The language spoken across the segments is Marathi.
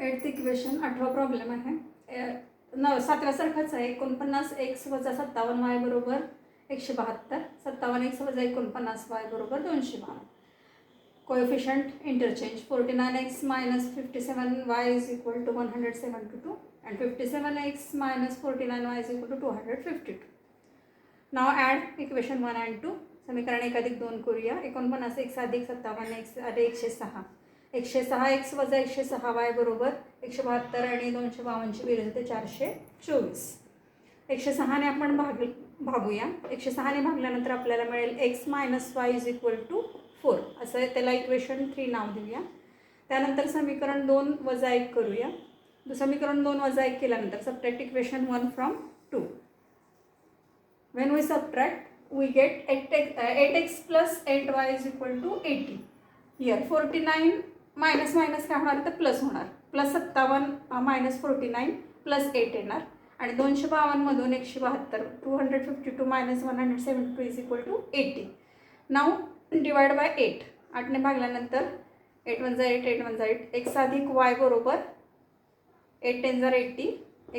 8th इक्वेशन 8वा प्रॉब्लेम आहे. 7व्या सारखाच आहे. 49x वजा 57y बरोबर 172. 57x वजा 49y बरोबर 212. Coefficient interchange 49x minus 57y is equal to 172 and 57x minus 49y is equal to 252. Now add equation 1 and 2. समीकरण 1 अधिक 2 करूया. 49x अधिक 57x अधिक 106. 106x वजा 106y बरोबर 172 आणि 252 ची बेरीज होते 424. 106 ने आपण भागूया. 106 ने भागल्यानंतर आपल्याला मिळेल x minus y is equal to 4. असं त्याला इक्वेशन 3 नाव देऊया. त्यानंतर समीकरण 2 वजा 1 करूया. समीकरण 2 वजा 1 केल्यानंतर subtract equation 1 from 2. When we subtract, we get 8x plus 8y is equal to 80. Here 49 minus minus काय होणार तर प्लस होणार. प्लस 57 मायनस 49 प्लस 8 येणार आणि 252 मधून 172 252 minus 172 is equal to 80. Now divide by 8. 8 ने भागल्यानंतर 8 1 8 8 1 8 x अधिक y बरोबर 8 10 80.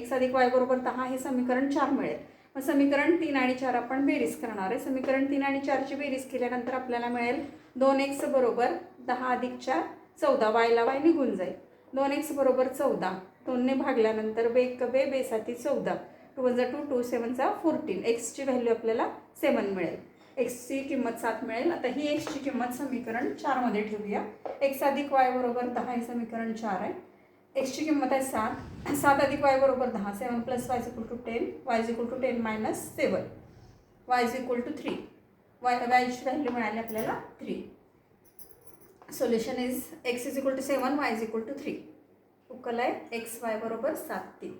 x अधिक y बरोबर 10 हे समीकरण 4 मिळेल. मग समीकरण 3 आणि 4 आपण बेरीज करणार आहे. समीकरण 3 आणि 4 ची बेरीज केल्यानंतर आपल्याला मिळेल 2x बरोबर 10 अधिक 4 14. वायला वाय निघून जाईल. 2x बरोबर 14. 2 ने भागल्यानंतर बे 7 14. 2 1 2 2 7 14. x ची व्हॅल्यू आपल्याला 7 मिळेल. x ची किंमत 7 मिळेल. आता ही x ची किंमत समीकरण 4 मध्ये ठेवूया. x अधिक y बरोबर 10 हे समीकरण 4 आहे. x ची किंमत आहे 7. 7 अधिक y बरोबर 10. 7 plus y is equal to 10. y is equal to 10 minus 7. y is equal to 3. y ची व्हॅल्यू मिळाली आपल्याला 3. Solution is x is equal to 7, y is equal to 3. उकल आहे x y बरोबर 7 3.